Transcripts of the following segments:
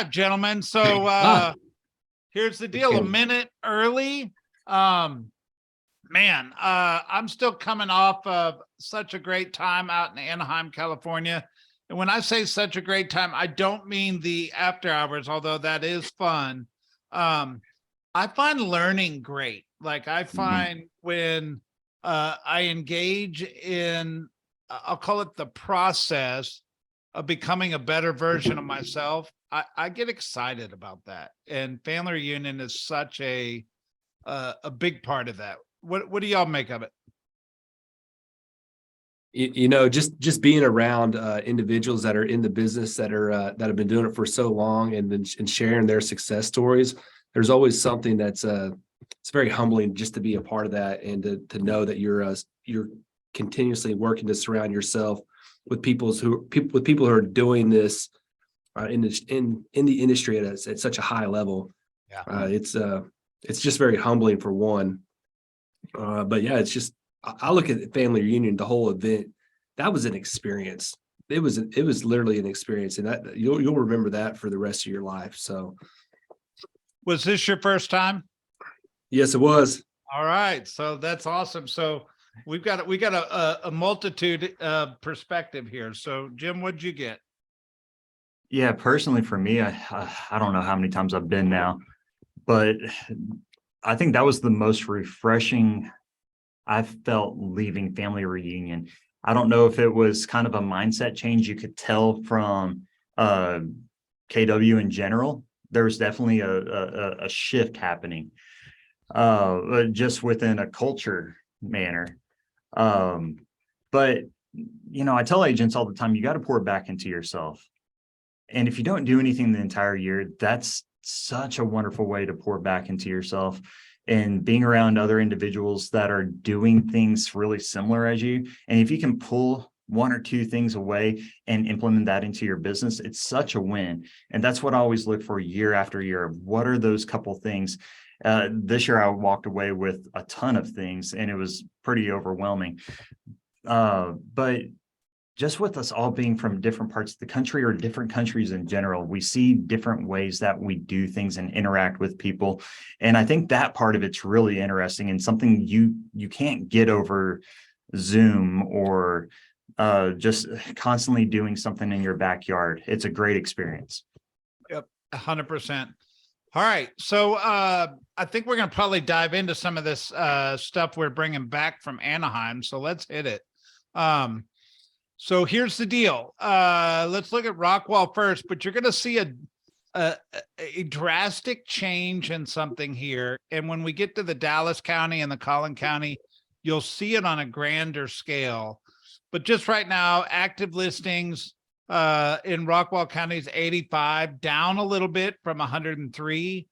live, gentlemen. So here's the deal. A minute early. I'm still coming off of such a great time out in Anaheim, California. And when I say such a great time, I don't mean the after hours, although that is fun. I find learning great. Like I find when I engage in, I'll call it the process of becoming a better version of myself, I get excited about that. And family reunion is such a big part of that. What do y'all make of it? Just being around individuals that are in the business that have been doing it for so long and sharing their success stories. There's always something that's it's very humbling just to be a part of that and to know that you're continuously working to surround yourself with people who are doing this in the industry at such a high level. Yeah, it's just very humbling for one. But yeah, it's just I look at family reunion, the whole event. That was an experience. It was literally an experience, and that you'll remember that for the rest of your life. So, was this your first time? Yes, it was. All right, so that's awesome. So we got a multitude perspective here. So Jim, what'd you get? Yeah, personally for me, I don't know how many times I've been now, but I think that was the most refreshing I've felt leaving family reunion. I don't know if it was kind of a mindset change. You could tell from KW in general. There was definitely a shift happening just within a culture manner. But, I tell agents all the time, you got to pour back into yourself. And if you don't do anything the entire year, that's such a wonderful way to pour back into yourself. And being around other individuals that are doing things really similar as you. And if you can pull one or two things away and implement that into your business, it's such a win. And that's what I always look for year after year. What are those couple things? This year, I walked away with a ton of things, and it was pretty overwhelming. But just with us all being from different parts of the country or different countries in general, we see different ways that we do things and interact with people. And I think that part of it's really interesting and something you can't get over Zoom or just constantly doing something in your backyard. It's a great experience. Yep, 100%. All right, so I think we're going to probably dive into some of this stuff we're bringing back from Anaheim. So let's hit it. So here's the deal. Let's look at Rockwall first, but you're going to see a drastic change in something here. And when we get to the Dallas County and the Collin County, you'll see it on a grander scale. But just right now, active listings in Rockwall County is 85, down a little bit from 103.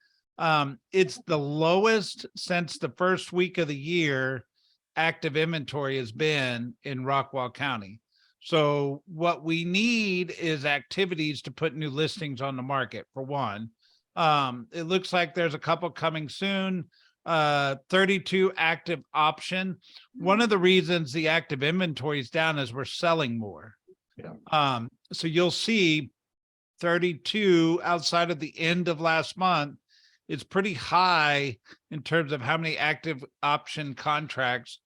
It's the lowest since the first week of the year active inventory has been in Rockwall County. So what we need is activities to put new listings on the market, for one. It looks like there's a couple coming soon. 32 active option. One of the reasons the active inventory is down is we're selling more. Yeah. So you'll see 32 outside of the end of last month. It's pretty high in terms of how many active option contracts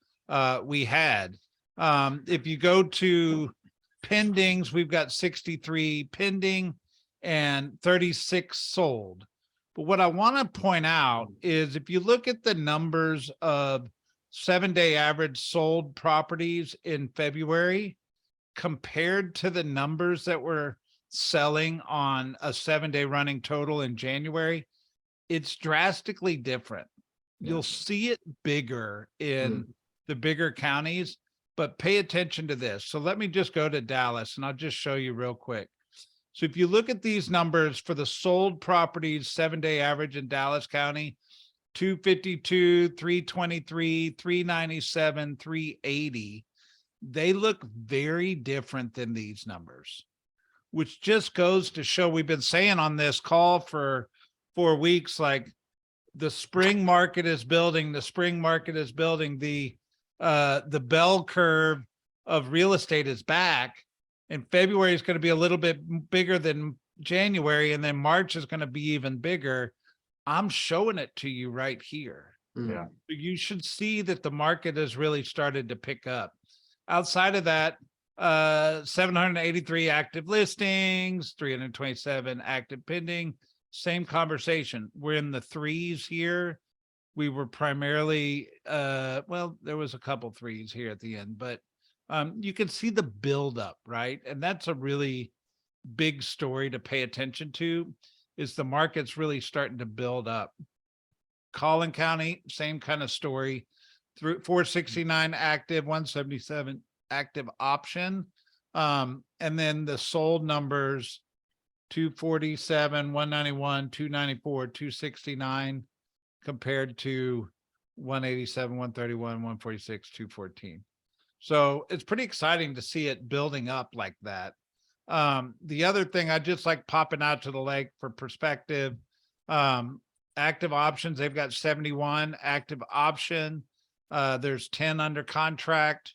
we had. If you go to pendings, we've got 63 pending and 36 sold. But what I want to point out is if you look at the numbers of 7-day average sold properties in February compared to the numbers that were selling on a 7-day running total in January, it's drastically different. Yeah. You'll see it bigger in the bigger counties, but pay attention to this. So let me just go to Dallas and I'll just show you real quick. So if you look at these numbers for the sold properties, 7-day average in Dallas County, 252, 323, 397, 380, they look very different than these numbers, which just goes to show we've been saying on this call for 4 weeks, like the spring market is building, the spring market is building, the bell curve of real estate is back, and February is going to be a little bit bigger than January, and then March is going to be even bigger. I'm showing it to you right here. Yeah. You should see that the market has really started to pick up. Outside of that, 783 active listings, 327 active pending. Same conversation. We're in the threes here. We were primarily, well, there was a couple threes here at the end, but you can see the buildup, right? And that's a really big story to pay attention to, is the market's really starting to build up. Collin County, same kind of story. Through 469 active, 177 active option. And then the sold numbers, 247, 191, 294, 269, compared to 187, 131, 146, 214. So it's pretty exciting to see it building up like that. The other thing I just like popping out to the lake for perspective, active options, they've got 71 active option. There's 10 under contract.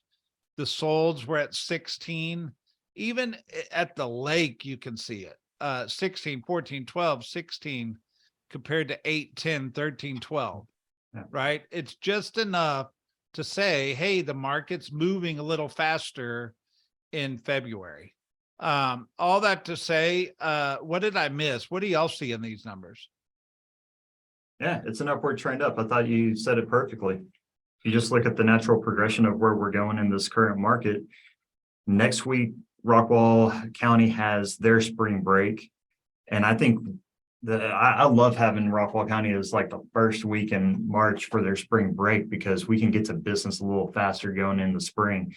The solds were at 16. Even at the lake, you can see it. 16, 14, 12, 16 compared to 8, 10, 13, 12. Yeah. Right? It's just enough to say, hey, the market's moving a little faster in February. All that to say, what did I miss? What do y'all see in these numbers? Yeah, it's an upward trend up. I thought you said it perfectly. You just look at the natural progression of where we're going in this current market. Next week, Rockwall County has their spring break. And I think that I love having Rockwall County as like the first week in March for their spring break, because we can get to business a little faster going in the spring.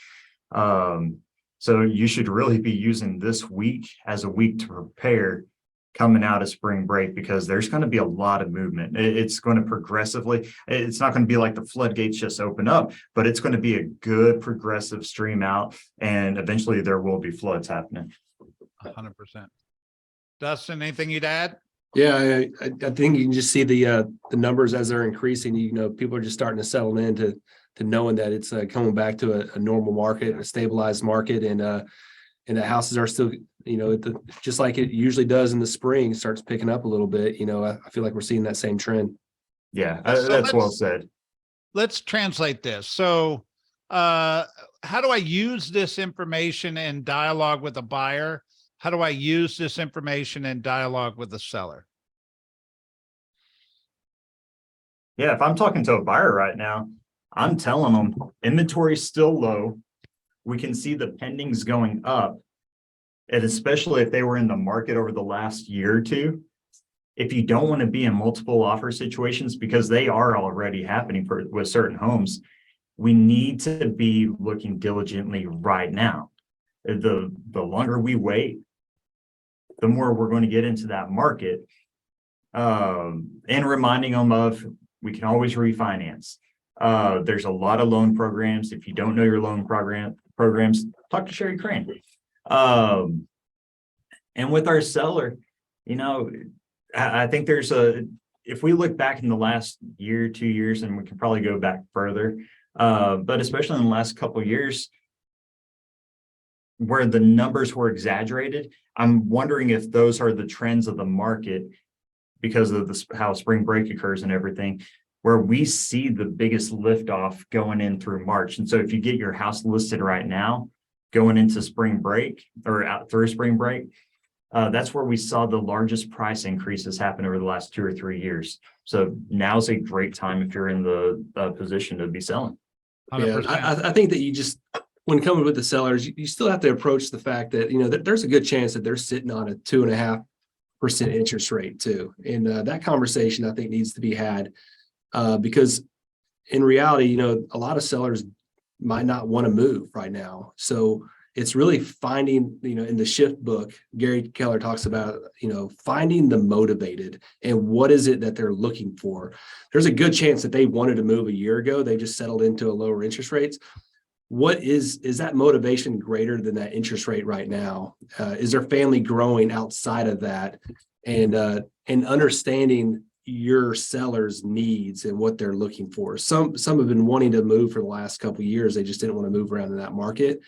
So you should really be using this week as a week to prepare coming out of spring break, because there's going to be a lot of movement. It's going to progressively, it's not going to be like the floodgates just open up, but it's going to be a good progressive stream out, and eventually there will be floods happening. 100%. Dustin, anything you'd add? Yeah, I think you can just see the numbers as they're increasing. You know, people are just starting to settle into knowing that it's coming back to a normal market, a stabilized market, and the houses are still, you know, just like it usually does in the spring, starts picking up a little bit. You know, I feel like we're seeing that same trend. Yeah, So that's well said. Let's translate this. So, how do I use this information in dialogue with a buyer? How do I use this information in dialogue with the seller? Yeah, if I'm talking to a buyer right now, I'm telling them inventory is still low. We can see the pendings going up. And especially if they were in the market over the last year or two, if you don't want to be in multiple offer situations, because they are already happening with certain homes, we need to be looking diligently right now. The longer we wait, the more we're going to get into that market, and reminding them of, we can always refinance. There's a lot of loan programs. If you don't know your loan programs, talk to Sherry Crane. And with our seller, you know, I think if we look back in the last year, 2 years, and we can probably go back further, but especially in the last couple of years, where the numbers were exaggerated, I'm wondering if those are the trends of the market because of how spring break occurs and everything, where we see the biggest liftoff going in through March. And so if you get your house listed right now, going into spring break or out through spring break, that's where we saw the largest price increases happen over the last 2 or 3 years. So now's a great time if you're in the position to be selling. 100%. Yeah, I think that you just, when coming with the sellers, you still have to approach the fact that, you know, that there's a good chance that they're sitting on a 2.5% interest rate too. And that conversation, I think, needs to be had because in reality, you know, a lot of sellers might not want to move right now. So it's really finding, you know, in the shift book, Gary Keller talks about, you know, finding the motivated and what is it that they're looking for. There's a good chance that they wanted to move a year ago. They just settled into a lower interest rates. What is that motivation greater than that interest rate right now? Is their family growing outside of that? And understanding your seller's needs and what they're looking for. Some have been wanting to move for the last couple of years. They just didn't want to move around in that market.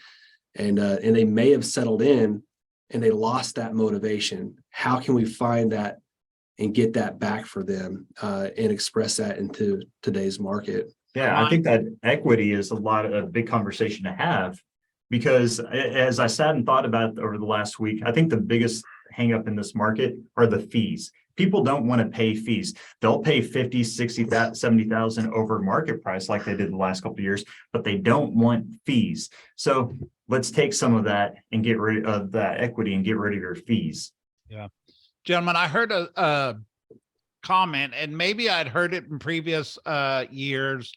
And they may have settled in and they lost that motivation. How can we find that and get that back for them and express that into today's market? Yeah, I think that equity is a big conversation to have, because as I sat and thought about it over the last week, I think the biggest hang up in this market are the fees. People don't want to pay fees. They'll pay 50, 60, 70,000 over market price like they did the last couple of years, but they don't want fees. So let's take some of that and get rid of that equity and get rid of your fees. Yeah. Gentlemen, I heard a comment, and maybe I'd heard it in previous years,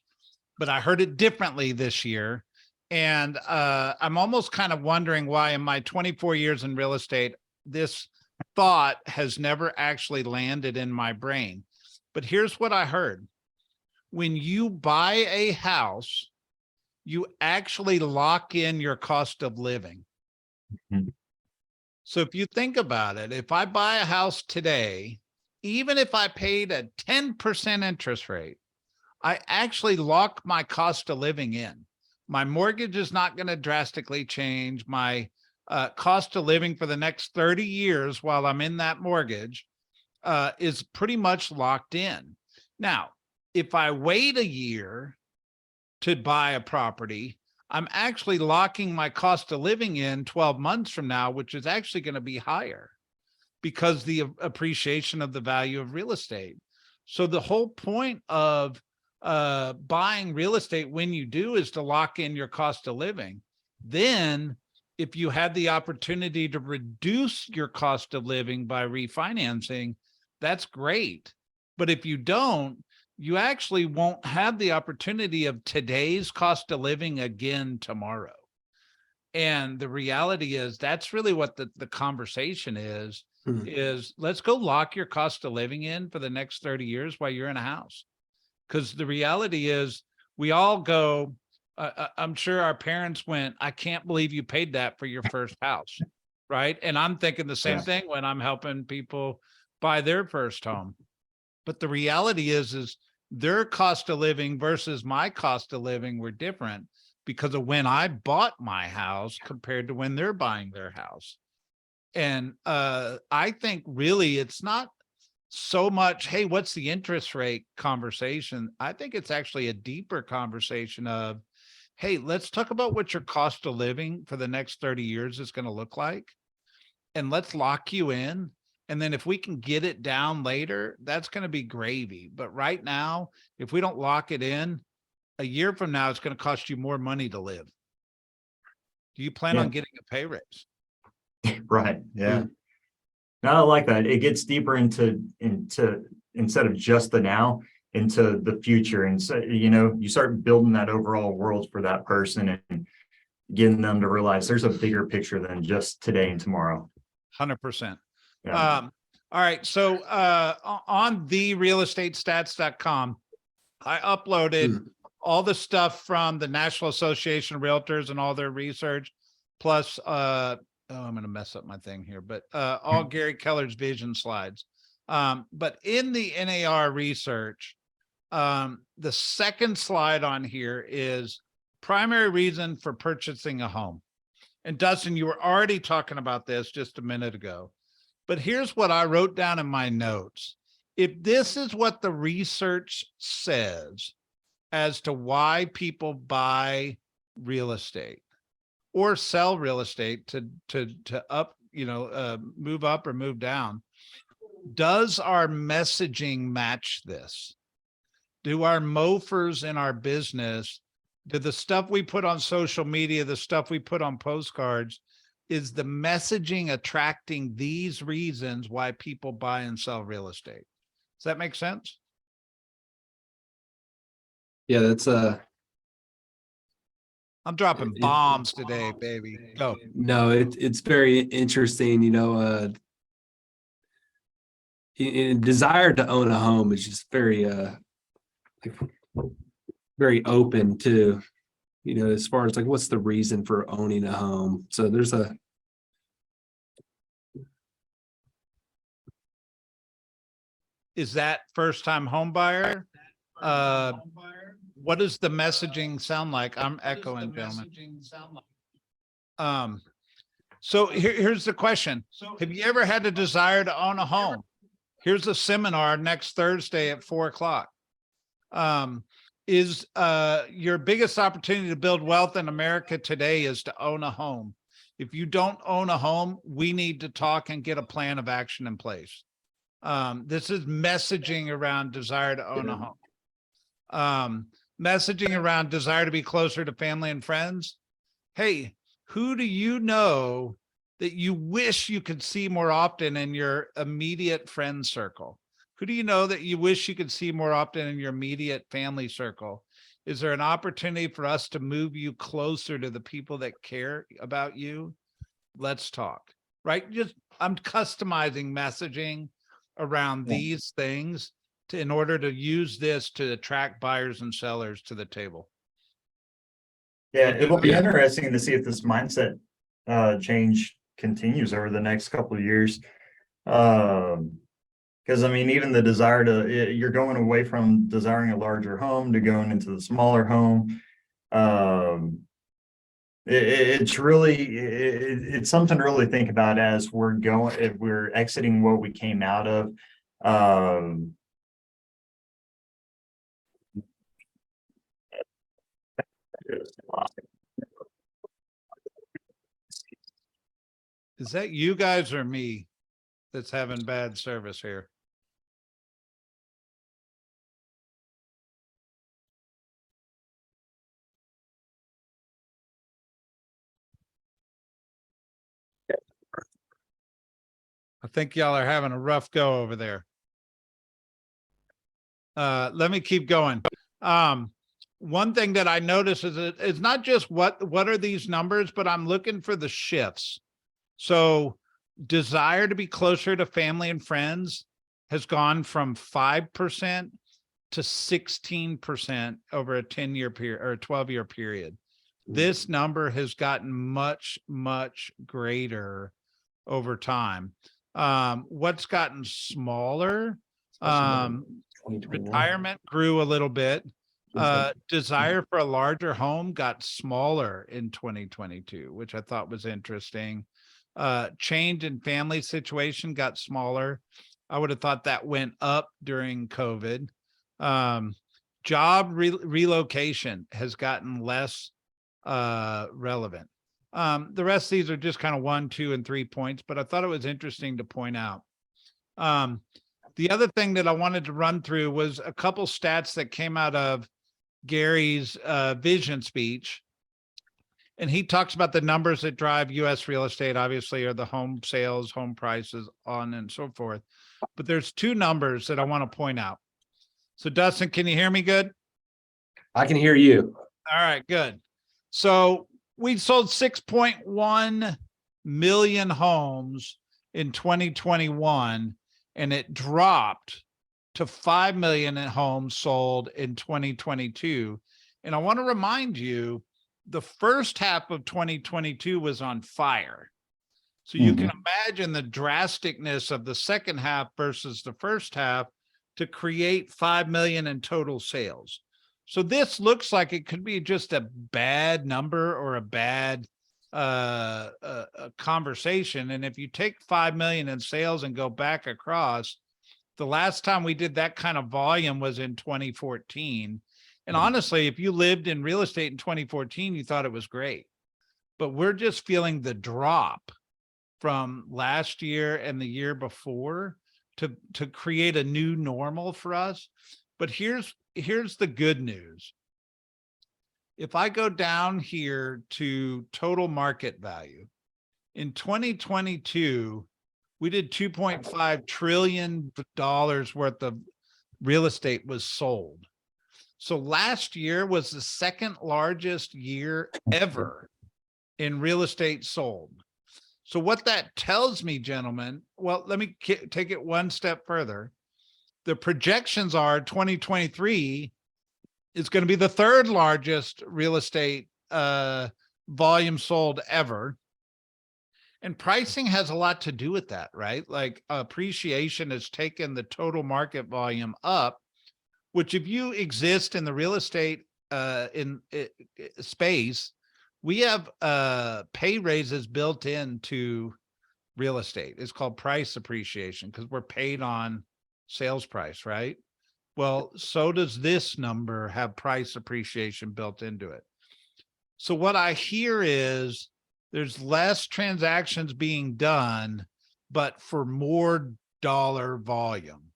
but I heard it differently this year. And I'm almost kind of wondering why in my 24 years in real estate, this thought has never actually landed in my brain. But here's what I heard. When you buy a house, you actually lock in your cost of living. Mhm. So if you think about it, if I buy a house today, even if I paid a 10% interest rate, I actually lock my cost of living in. My mortgage is not going to drastically change. My cost of living for the next 30 years while I'm in that mortgage is pretty much locked in. Now, if I wait a year to buy a property, I'm actually locking my cost of living in 12 months from now, which is actually going to be higher because the appreciation of the value of real estate. So the whole point of buying real estate when you do is to lock in your cost of living. Then if you had the opportunity to reduce your cost of living by refinancing, that's great. But if you don't, you actually won't have the opportunity of today's cost of living again tomorrow. And the reality is that's really what the conversation is let's go lock your cost of living in for the next 30 years while you're in a house. Because the reality is we all go, I'm sure our parents went, I can't believe you paid that for your first house, right? And I'm thinking the same thing when I'm helping people buy their first home. But the reality is their cost of living versus my cost of living were different because of when I bought my house compared to when they're buying their house. And I think really it's not so much, hey, what's the interest rate conversation? I think it's actually a deeper conversation of, hey, let's talk about what your cost of living for the next 30 years is going to look like. And let's lock you in. And then if we can get it down later, that's going to be gravy. But right now, if we don't lock it in, a year from now, it's going to cost you more money to live. Do you plan on getting a pay raise? Right. Yeah. No, I like that. It gets deeper into instead of just the now, into the future. And so, you start building that overall world for that person and getting them to realize there's a bigger picture than just today and tomorrow. 100%. Yeah. All right. So on therealestatestats.com, I uploaded all the stuff from the National Association of Realtors and all their research, plus I'm going to mess up my thing here, but all Gary Keller's vision slides. But in the NAR research, the second slide on here is primary reason for purchasing a home. And Dustin, you were already talking about this just a minute ago, but here's what I wrote down in my notes. If this is what the research says as to why people buy real estate or sell real estate to up, move up or move down, does our messaging match this? Do our mofers in our business, do the stuff we put on social media, the stuff we put on postcards, is the messaging attracting these reasons why people buy and sell real estate? Does that make sense? Yeah, that's I'm dropping bombs today, baby. Go. No, it's very interesting. Desire to own a home is just very very open to, as far as like what's the reason for owning a home. So there's is that first time home buyer? What does the messaging sound like? I'm echoing, gentlemen. So here's the question. Have you ever had a desire to own a home? Here's a seminar next Thursday at 4:00. Is your biggest opportunity to build wealth in America today is to own a home. If you don't own a home, we need to talk and get a plan of action in place. This is messaging around desire to own a home. Messaging around desire to be closer to family and friends. Hey, who do you know that you wish you could see more often in your immediate friend circle? Who do you know that you wish you could see more often in your immediate family circle? Is there an opportunity for us to move you closer to the people that care about you? Let's talk, right? I'm customizing messaging around these things in order to use this to attract buyers and sellers to the table. Yeah, it'll be interesting to see if this mindset change continues over the next couple of years. Because I mean, even the desire you're going away from desiring a larger home to going into the smaller home. It's really, it's something to really think about as if we're exiting what we came out of. Is that you guys or me that's having bad service here? I think y'all are having a rough go over there. Let me keep going. One thing that I notice is it's not just what are these numbers, but I'm looking for the shifts. So desire to be closer to family and friends has gone from 5% to 16% over a 10-year period or a 12-year period. This number has gotten much, much greater over time. What's gotten smaller? Retirement grew a little bit. Desire for a larger home got smaller in 2022, which I thought was interesting. Change in family situation got smaller. I would have thought that went up during COVID. Job relocation has gotten less relevant. The rest of these are just kind of 1, 2, and 3 points, but I thought it was interesting to point out. The other thing that I wanted to run through was a couple stats that came out of Gary's vision speech. And he talks about the numbers that drive U.S. real estate, obviously, are the home sales, home prices, on and so forth. But there's two numbers that I want to point out. So Dustin, can you hear me good? I can hear you. All right, good. So we sold 6.1 million homes in 2021, and it dropped to 5 million homes sold in 2022. And I want to remind you, the first half of 2022 was on fire. So you can imagine the drasticness of the second half versus the first half to create 5 million in total sales. So this looks like it could be just a bad number or a bad conversation. And if you take 5 million in sales and go back across, the last time we did that kind of volume was in 2014. And honestly, if you lived in real estate in 2014, you thought it was great. But we're just feeling the drop from last year and the year before to create a new normal for us. But here's the good news. If I go down here to total market value, in 2022, we did $2.5 trillion worth of real estate was sold. So last year was the second largest year ever in real estate sold. So what that tells me, gentlemen, well, let me take it one step further. The projections are 2023 is going to be the third largest real estate volume sold ever. And pricing has a lot to do with that, right? Like appreciation has taken the total market volume up, which if you exist in the real estate space, we have pay raises built into real estate. It's called price appreciation because we're paid on sales price, right? Well, so does this number have price appreciation built into it. So what I hear is there's less transactions being done, but for more dollar volume.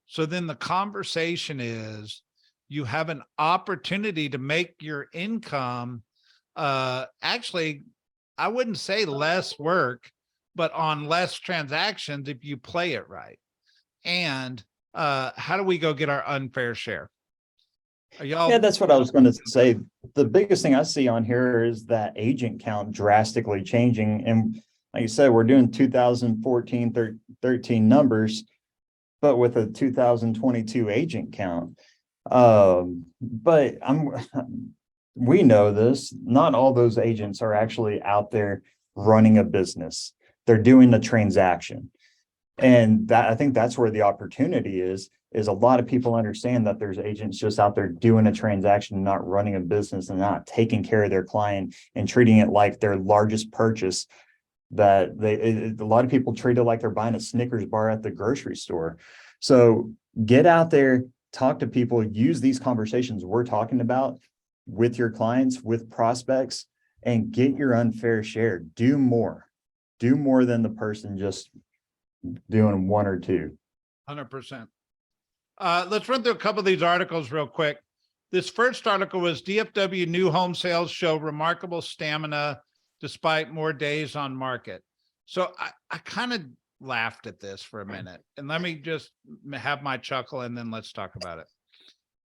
So then the conversation is you have an opportunity to make your income, actually, I wouldn't say less work, but on less transactions if you play it right. And how do we go get our unfair share? Are y'all? Yeah, that's what I was going to say. The biggest thing I see on here is that agent count drastically changing. And like you said, we're doing 2014, 13 numbers, but with a 2022 agent count. But we know this, not all those agents are actually out there running a business. They're doing the transaction. And that, I think that's where the opportunity is a lot of people understand that there's agents just out there doing a transaction, not running a business and not taking care of their client and treating it like their largest purchase, that a lot of people treat it like they're buying a Snickers bar at the grocery store. So get out there, talk to people, use these conversations we're talking about with your clients, with prospects, and get your unfair share. Do more than the person just doing one or two. 100%. Let's run through a couple of these articles real quick. This first article was DFW new home sales show remarkable stamina despite more days on market. So I kind of laughed at this for a minute, and let me just have my chuckle and then let's talk about it.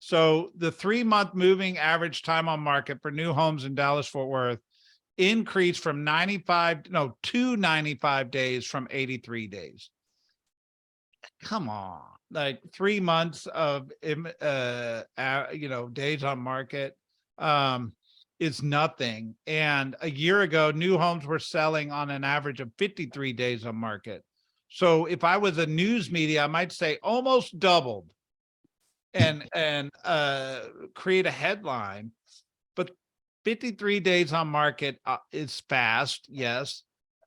So the 3-month moving average time on market for new homes in Dallas-Fort Worth increased from 95 days from 83 days. Come on, like 3 months of days on market is nothing. And a year ago, new homes were selling on an average of 53 days on market. So if I was a news media, I might say almost doubled and create a headline. But 53 days on market is fast, yes,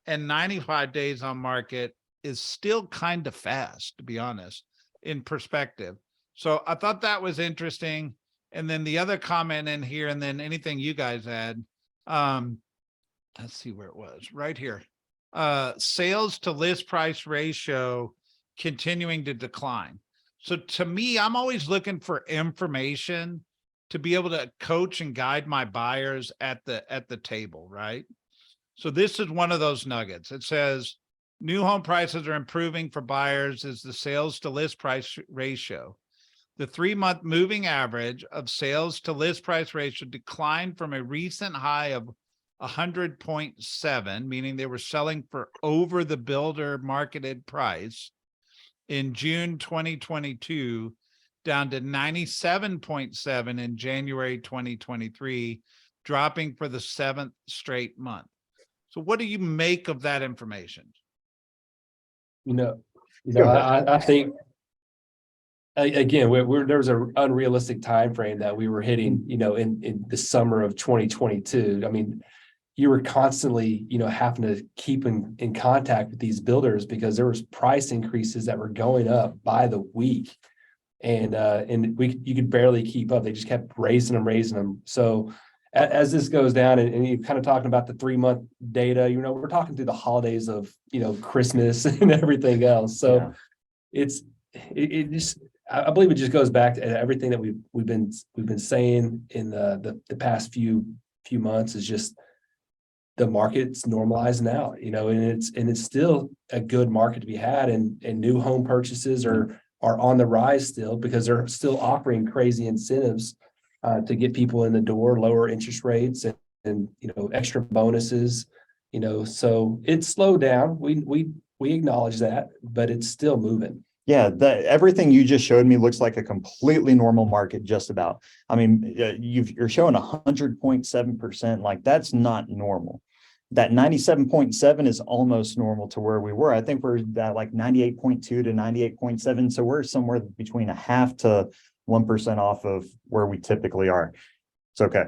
and 95 days on market is still kind of fast, to be honest, in perspective. So I thought that was interesting. And then the other comment in here, and then anything you guys add, let's see where it was, right here. Sales to list price ratio continuing to decline. So to me, I'm always looking for information to be able to coach and guide my buyers at the table, right? So this is one of those nuggets. It says, new home prices are improving for buyers as the sales to list price ratio. The 3-month moving average of sales to list price ratio declined from a recent high of 100.7, meaning they were selling for over the builder marketed price in June 2022, down to 97.7 in January 2023, dropping for the 7th straight month. So what do you make of that information? I think again, there was an unrealistic time frame that we were hitting, in the summer of 2022. I mean, you were constantly, having to keep in contact with these builders because there was price increases that were going up by the week, and you could barely keep up. They just kept raising them. So as this goes down, and you're kind of talking about the 3-month data, we're talking through the holidays of, Christmas and everything else. So yeah. It just, I believe it just goes back to everything that we've been saying in the past few months is just the market's normalizing out, and it's still a good market to be had, and new home purchases are on the rise still because they're still offering crazy incentives to get people in the door, lower interest rates and extra bonuses, so it's slowed down. We acknowledge that, but it's still moving. Yeah, everything you just showed me looks like a completely normal market, just about. I mean, you're showing 100.7%. Like, that's not normal. That 97.7 is almost normal to where we were. I think we're at like 98.2 to 98.7. So we're somewhere between 0.5% to 1% off of where we typically are. It's okay.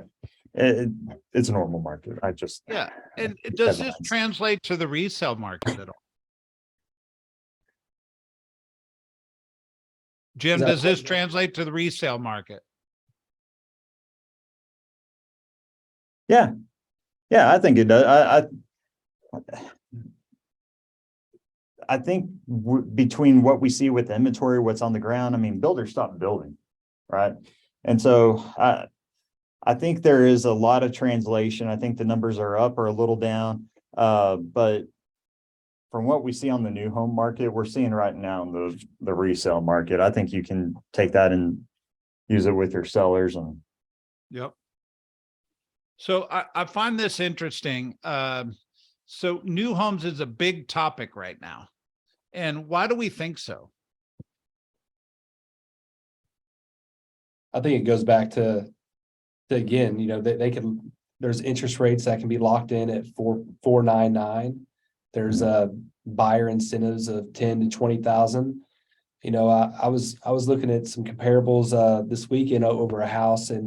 it's a normal market. I just, Yeah. And does this headlines. translate to the resale market at all? Jim, Is that- does this translate to the resale market? Yeah. Yeah, I think it does. I think between what we see with inventory, what's on the ground, I mean, builders stop building, right? And so I think there is a lot of translation. I think the numbers are up or a little down. But from what we see on the new home market, we're seeing right now in the resale market. I think you can take that and use it with your sellers. And Yep. So I find this interesting. So new homes is a big topic right now. And why do we think so? I think it goes back to again, you know, they can, there's interest rates that can be locked in at 4.99. There's buyer incentives of 10 to 20,000. You know, I was looking at some comparables this weekend over a house, and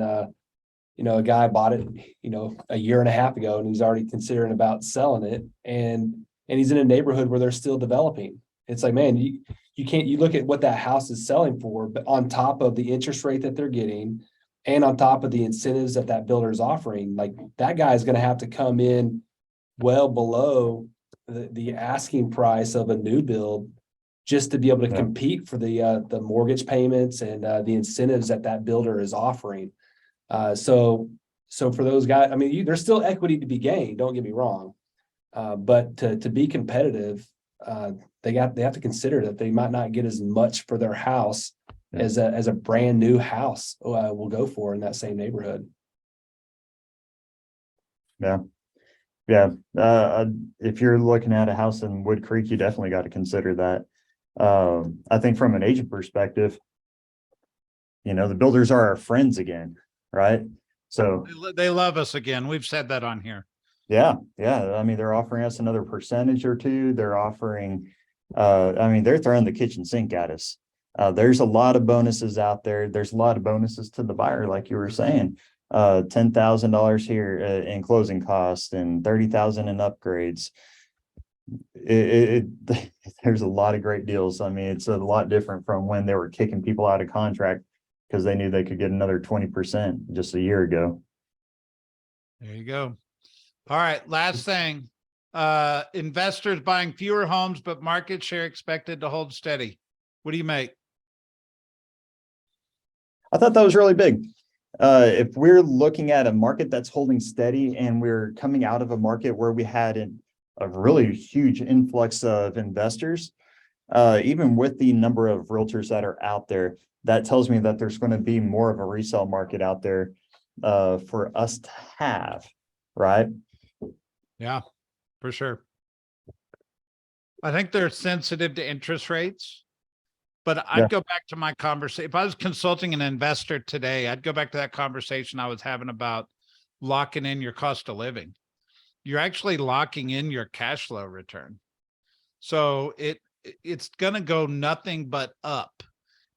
you know, a guy bought it, you know, a year and a half ago, and he's already considering about selling it, and he's in a neighborhood where they're still developing. It's like, man, you can't, you look at what that house is selling for, but on top of the interest rate that they're getting, and on top of the incentives that builder is offering, like that guy is going to have to come in well below the asking price of a new build just to be able to compete for the mortgage payments and the incentives that builder is offering. So for those guys, I mean, there's still equity to be gained. Don't get me wrong, but to be competitive, they have to consider that they might not get as much for their house as a brand new house will go for in that same neighborhood. yeah. If you're looking at a house in Wood Creek, you definitely got to consider that. I think from an agent perspective, you know, the builders are our friends again, right? So They love us again. We've said that on here. yeah. I mean, they're offering us another percentage or two. They're offering, I mean, they're throwing the kitchen sink at us. There's a lot of bonuses out there. There's a lot of bonuses to the buyer, like you were saying. $10,000 here in closing costs and $30,000 in upgrades. There's a lot of great deals. I mean, it's a lot different from when they were kicking people out of contract because they knew they could get another 20% just a year ago. There you go. All right. Last thing, investors buying fewer homes, but market share expected to hold steady. What do you make? I thought that was really big. If we're looking at a market that's holding steady and we're coming out of a market where we had a really huge influx of investors, even with the number of realtors that are out there, that tells me that there's going to be more of a resale market out there for us to have, right? Yeah, for sure. I think they're sensitive to interest rates, but I'd go back to my conversation. If I was consulting an investor today, I'd go back to that conversation I was having about locking in your cost of living. You're actually locking in your cash flow return. So it's going to go nothing but up.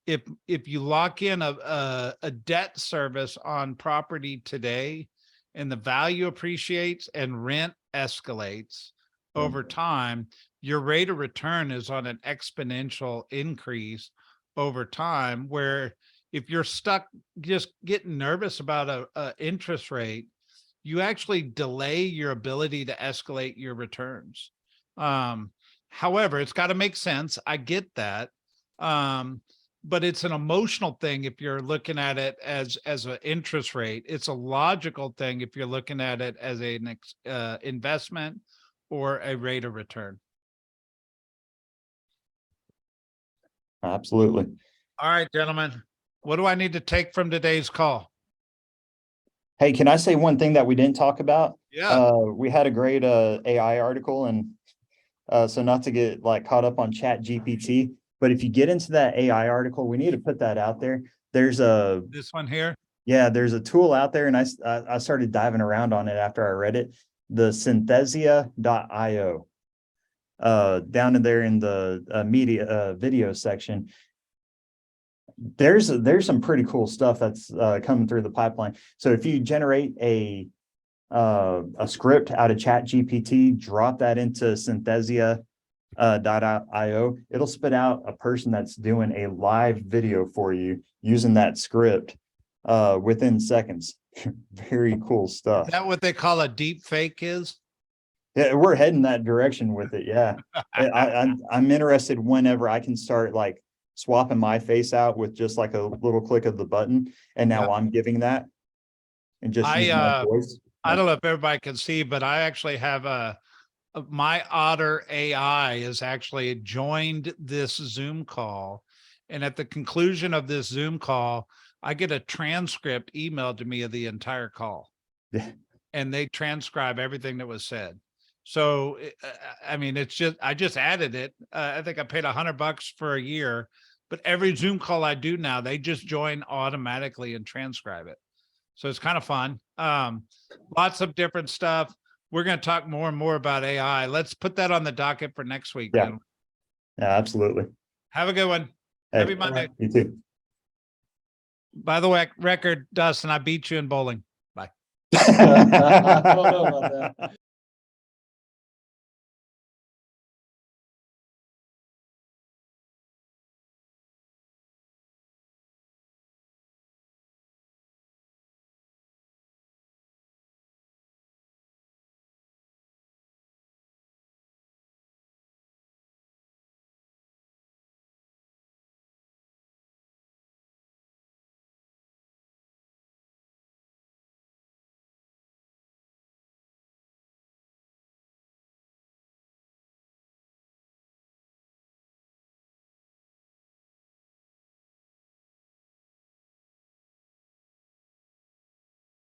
If you lock in a debt service on property today and the value appreciates and rent escalates over time, your rate of return is on an exponential increase over time, where if you're stuck just getting nervous about a interest rate, you actually delay your ability to escalate your returns. However, it's got to make sense. I get that. But it's an emotional thing if you're looking at it as an interest rate. It's a logical thing if you're looking at it as an investment or a rate of return. Absolutely. All right, gentlemen, what do I need to take from today's call? Hey, can I say one thing that we didn't talk about? Yeah. We had a great AI article, and so not to get like caught up on Chat GPT, but if you get into that AI article, we need to put that out there. There's This one here. Yeah, there's a tool out there, and I started diving around on it after I read it. The synthesia.io. Down in there in the media video section. There's some pretty cool stuff that's coming through the pipeline. So if you generate a script out of Chat GPT, drop that into Synthesia .io, it'll spit out a person that's doing a live video for you using that script within seconds. Very cool stuff. Is that what they call a deep fake is? Yeah, we're heading that direction with it. Yeah. I'm interested whenever I can start like swapping my face out with just like a little click of the button. And now I'm giving that and just using my voice. I don't know if everybody can see, but I actually have my Otter AI has actually joined this Zoom call. And at the conclusion of this Zoom call, I get a transcript emailed to me of the entire call. Yeah. And they transcribe everything that was said. So, I mean, I just added it. I think I paid $100 for a year, but every Zoom call I do now, they just join automatically and transcribe it. So it's kind of fun. Lots of different stuff. We're going to talk more and more about AI. Let's put that on the docket for next week. Yeah, absolutely. Have a good one. Hey, Happy Monday. You too. By the way, record, Dustin, I beat you in bowling. Bye. I don't know about that.